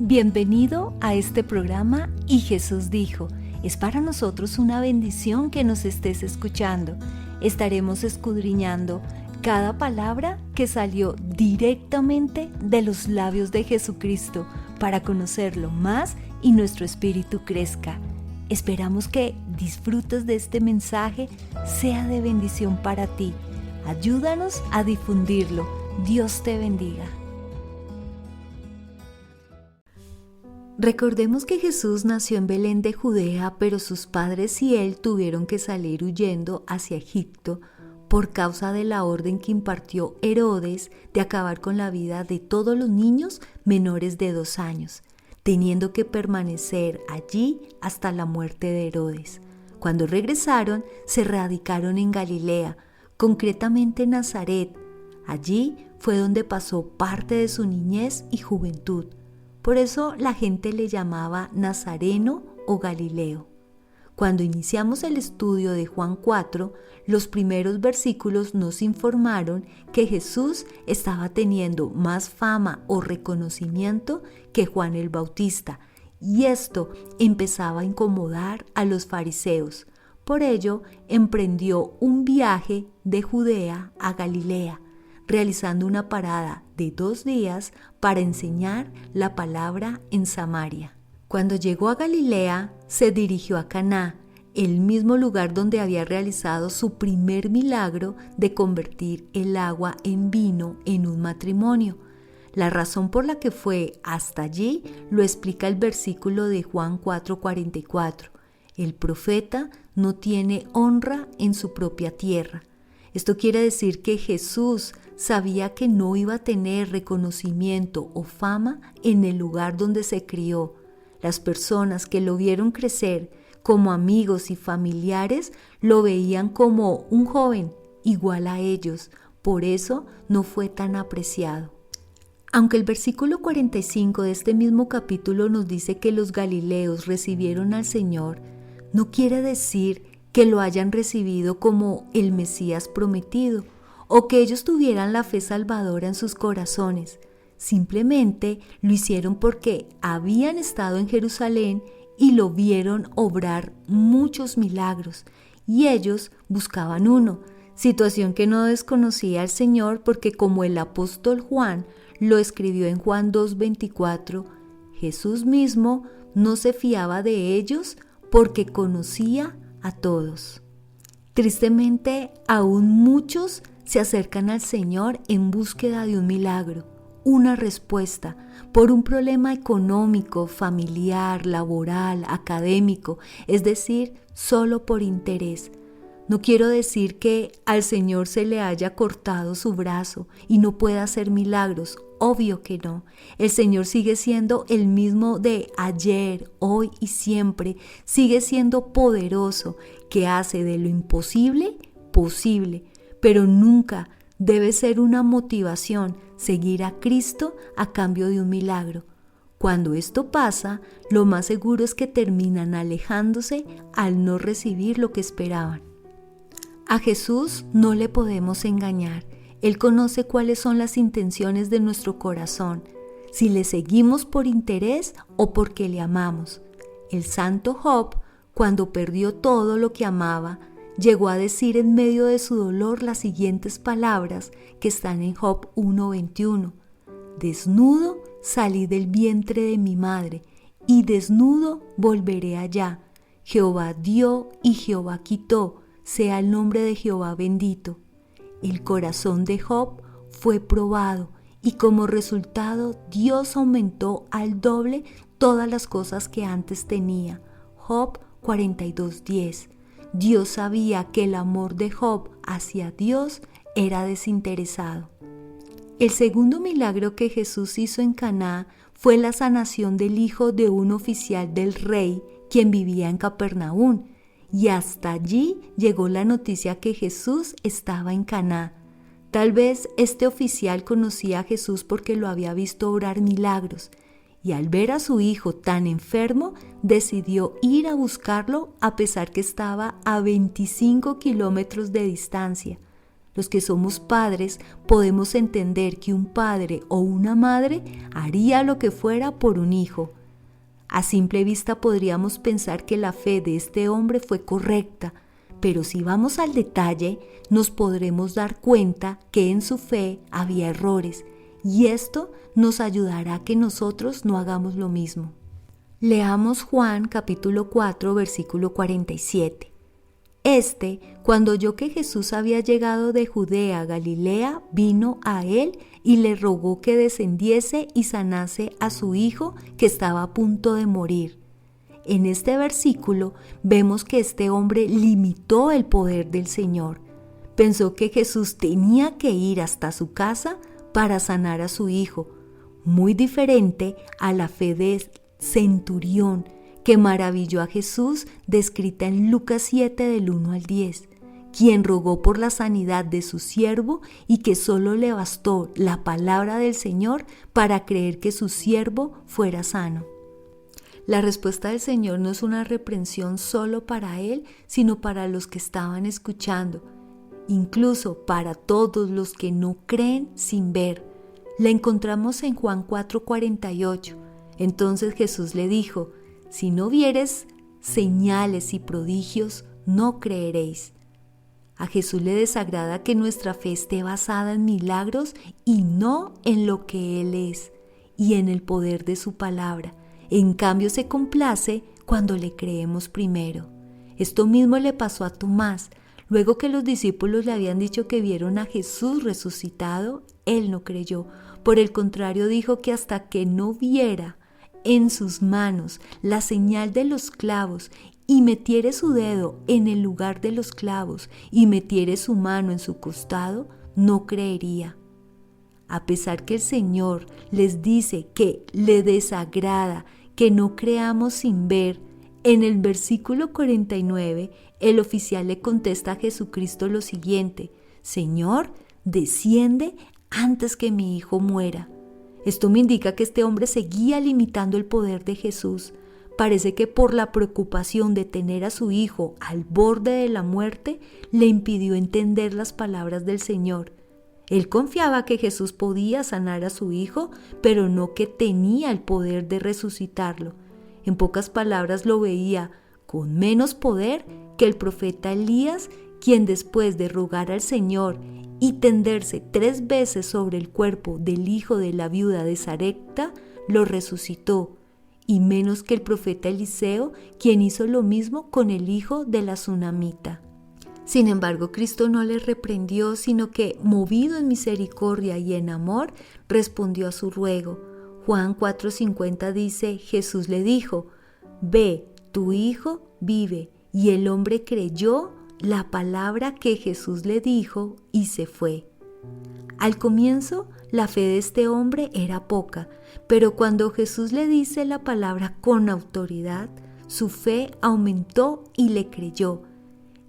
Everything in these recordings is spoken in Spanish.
Bienvenido a este programa Y Jesús dijo. Es para nosotros una bendición que nos estés escuchando. Estaremos escudriñando cada palabra que salió directamente de los labios de Jesucristo para conocerlo más y nuestro espíritu crezca. Esperamos que disfrutes de este mensaje, sea de bendición para ti. Ayúdanos a difundirlo. Dios te bendiga. Recordemos que Jesús nació en Belén de Judea, pero sus padres y él tuvieron que salir huyendo hacia Egipto por causa de la orden que impartió Herodes de acabar con la vida de todos los niños menores de 2 años, teniendo que permanecer allí hasta la muerte de Herodes. Cuando regresaron, se radicaron en Galilea, concretamente en Nazaret. Allí fue donde pasó parte de su niñez y juventud. Por eso la gente le llamaba Nazareno o Galileo. Cuando iniciamos el estudio de Juan 4, los primeros versículos nos informaron que Jesús estaba teniendo más fama o reconocimiento que Juan el Bautista, y esto empezaba a incomodar a los fariseos. Por ello, emprendió un viaje de Judea a Galilea, realizando una parada de 2 días para enseñar la palabra en Samaria. Cuando llegó a Galilea, se dirigió a Caná, el mismo lugar donde había realizado su primer milagro de convertir el agua en vino en un matrimonio. La razón por la que fue hasta allí lo explica el versículo de Juan 4:44. El profeta no tiene honra en su propia tierra. Esto quiere decir que Jesús sabía que no iba a tener reconocimiento o fama en el lugar donde se crió. Las personas que lo vieron crecer como amigos y familiares lo veían como un joven igual a ellos. Por eso no fue tan apreciado. Aunque el versículo 45 de este mismo capítulo nos dice que los galileos recibieron al Señor, no quiere decir que lo hayan recibido como el Mesías prometido o que ellos tuvieran la fe salvadora en sus corazones. Simplemente lo hicieron porque habían estado en Jerusalén y lo vieron obrar muchos milagros y ellos buscaban uno, situación que no desconocía al Señor porque, como el apóstol Juan lo escribió en Juan 2:24, Jesús mismo no se fiaba de ellos porque conocía a todos. Tristemente, aún muchos se acercan al Señor en búsqueda de un milagro, una respuesta, por un problema económico, familiar, laboral, académico, es decir, solo por interés. No quiero decir que al Señor se le haya cortado su brazo y no pueda hacer milagros. Obvio que no. El Señor sigue siendo el mismo de ayer, hoy y siempre. Sigue siendo poderoso, que hace de lo imposible posible. Pero nunca debe ser una motivación seguir a Cristo a cambio de un milagro. Cuando esto pasa, lo más seguro es que terminan alejándose al no recibir lo que esperaban. A Jesús no le podemos engañar. Él conoce cuáles son las intenciones de nuestro corazón, si le seguimos por interés o porque le amamos. El santo Job, cuando perdió todo lo que amaba, llegó a decir en medio de su dolor las siguientes palabras que están en Job 1:21. Desnudo salí del vientre de mi madre, y desnudo volveré allá. Jehová dio y Jehová quitó, sea el nombre de Jehová bendito. El corazón de Job fue probado y como resultado Dios aumentó al doble todas las cosas que antes tenía. Job 42:10. Dios sabía que el amor de Job hacia Dios era desinteresado. El segundo milagro que Jesús hizo en Caná fue la sanación del hijo de un oficial del rey, quien vivía en Capernaum. Y hasta allí llegó la noticia que Jesús estaba en Caná. Tal vez este oficial conocía a Jesús porque lo había visto obrar milagros, y al ver a su hijo tan enfermo, decidió ir a buscarlo a pesar que estaba a 25 kilómetros de distancia. Los que somos padres podemos entender que un padre o una madre haría lo que fuera por un hijo. A simple vista podríamos pensar que la fe de este hombre fue correcta, pero si vamos al detalle, nos podremos dar cuenta que en su fe había errores, y esto nos ayudará a que nosotros no hagamos lo mismo. Leamos Juan capítulo 4, versículo 47. Cuando oyó que Jesús había llegado de Judea a Galilea, vino a él y le rogó que descendiese y sanase a su hijo que estaba a punto de morir. En este versículo vemos que este hombre limitó el poder del Señor. Pensó que Jesús tenía que ir hasta su casa para sanar a su hijo, muy diferente a la fe del centurión que maravilló a Jesús, descrita en Lucas 7 del 1 al 10, quien rogó por la sanidad de su siervo y que solo le bastó la palabra del Señor para creer que su siervo fuera sano. La respuesta del Señor no es una reprensión solo para él, sino para los que estaban escuchando, incluso para todos los que no creen sin ver. La encontramos en Juan 4:48. Entonces Jesús le dijo: si no vieres señales y prodigios, no creeréis. A Jesús le desagrada que nuestra fe esté basada en milagros y no en lo que Él es y en el poder de su palabra. En cambio, se complace cuando le creemos primero. Esto mismo le pasó a Tomás. Luego que los discípulos le habían dicho que vieron a Jesús resucitado, él no creyó. Por el contrario, dijo que hasta que no viera en sus manos la señal de los clavos y metiere su dedo en el lugar de los clavos y metiere su mano en su costado, no creería. A pesar que el Señor les dice que le desagrada que no creamos sin ver, en el versículo 49, el oficial le contesta a Jesucristo lo siguiente: Señor, desciende antes que mi hijo muera. Esto me indica que este hombre seguía limitando el poder de Jesús. Parece que por la preocupación de tener a su hijo al borde de la muerte, le impidió entender las palabras del Señor. Él confiaba que Jesús podía sanar a su hijo, pero no que tenía el poder de resucitarlo. En pocas palabras, lo veía con menos poder que el profeta Elías, quien después de rogar al Señor y tenderse 3 veces sobre el cuerpo del hijo de la viuda de Sarepta, lo resucitó, y menos que el profeta Eliseo, quien hizo lo mismo con el hijo de la tsunamita. Sin embargo, Cristo no le reprendió, sino que, movido en misericordia y en amor, respondió a su ruego. Juan 4:50 dice: Jesús le dijo: Ve, tu hijo vive. Y el hombre creyó la palabra que Jesús le dijo y se fue. Al comienzo, la fe de este hombre era poca, pero cuando Jesús le dice la palabra con autoridad, su fe aumentó y le creyó.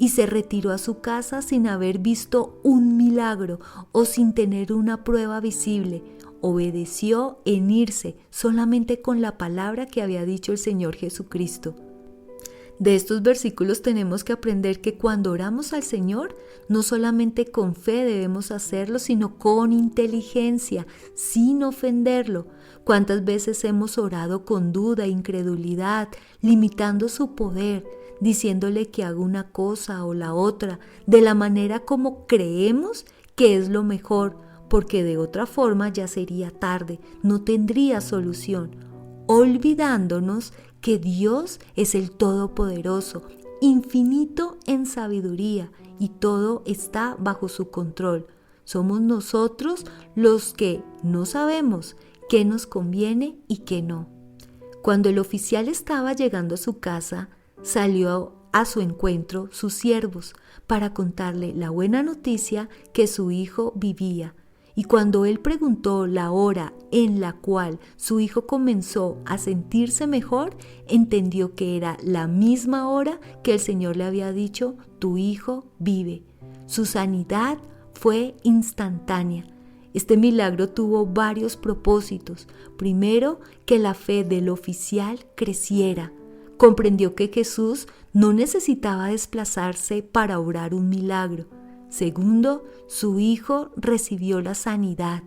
Y se retiró a su casa sin haber visto un milagro o sin tener una prueba visible. Obedeció en irse solamente con la palabra que había dicho el Señor Jesucristo. De estos versículos tenemos que aprender que cuando oramos al Señor, no solamente con fe debemos hacerlo, sino con inteligencia, sin ofenderlo. ¿Cuántas veces hemos orado con duda e incredulidad, limitando su poder, diciéndole que haga una cosa o la otra, de la manera como creemos que es lo mejor, porque de otra forma ya sería tarde, no tendría solución, olvidándonos que Dios es el Todopoderoso, infinito en sabiduría, y todo está bajo su control. Somos nosotros los que no sabemos qué nos conviene y qué no. Cuando el oficial estaba llegando a su casa, salió a su encuentro sus siervos para contarle la buena noticia que su hijo vivía. Y cuando él preguntó la hora en la cual su hijo comenzó a sentirse mejor, entendió que era la misma hora que el Señor le había dicho: tu hijo vive. Su sanidad fue instantánea. Este milagro tuvo varios propósitos. Primero, que la fe del oficial creciera. Comprendió que Jesús no necesitaba desplazarse para obrar un milagro. Segundo, su hijo recibió la sanidad.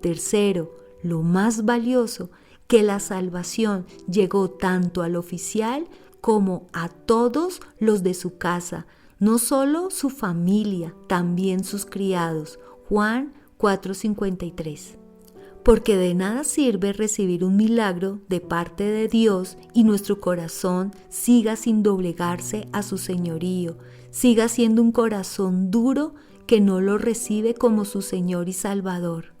Tercero, lo más valioso, que la salvación llegó tanto al oficial como a todos los de su casa, no solo su familia, también sus criados. Juan 4:53. Porque de nada sirve recibir un milagro de parte de Dios y nuestro corazón siga sin doblegarse a su señorío, siga siendo un corazón duro que no lo recibe como su Señor y Salvador.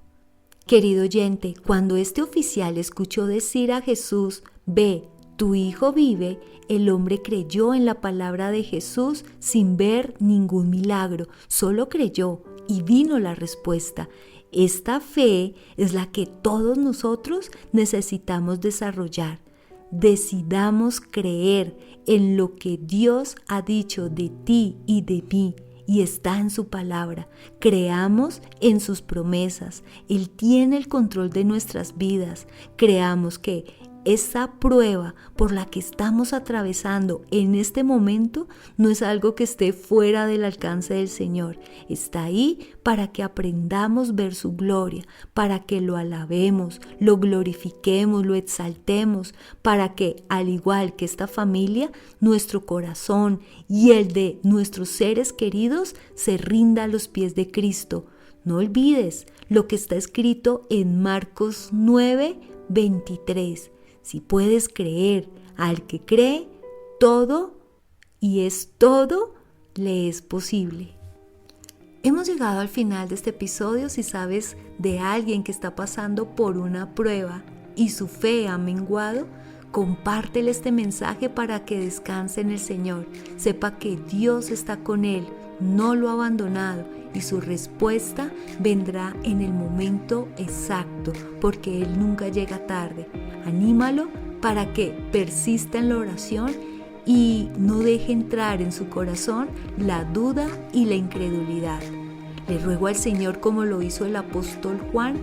Querido oyente, cuando este oficial escuchó decir a Jesús, «Ve, tu hijo vive», el hombre creyó en la palabra de Jesús sin ver ningún milagro, solo creyó y vino la respuesta. Esta fe es la que todos nosotros necesitamos desarrollar. Decidamos creer en lo que Dios ha dicho de ti y de mí y está en su palabra. Creamos en sus promesas. Él tiene el control de nuestras vidas. Creamos que esa prueba por la que estamos atravesando en este momento no es algo que esté fuera del alcance del Señor. Está ahí para que aprendamos a ver su gloria, para que lo alabemos, lo glorifiquemos, lo exaltemos, para que, al igual que esta familia, nuestro corazón y el de nuestros seres queridos se rinda a los pies de Cristo. No olvides lo que está escrito en Marcos 9:23. Si puedes creer, al que cree, todo le es posible. Hemos llegado al final de este episodio. Si sabes de alguien que está pasando por una prueba y su fe ha menguado, compártele este mensaje para que descanse en el Señor. Sepa que Dios está con él, no lo ha abandonado y su respuesta vendrá en el momento exacto, porque Él nunca llega tarde. Anímalo para que persista en la oración y no deje entrar en su corazón la duda y la incredulidad. Le ruego al Señor, como lo hizo el apóstol Juan,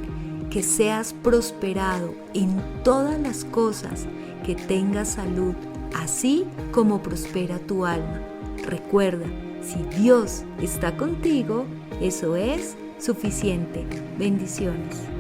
que seas prosperado en todas las cosas, que tengas salud, así como prospera tu alma. Recuerda, si Dios está contigo, eso es suficiente. Bendiciones.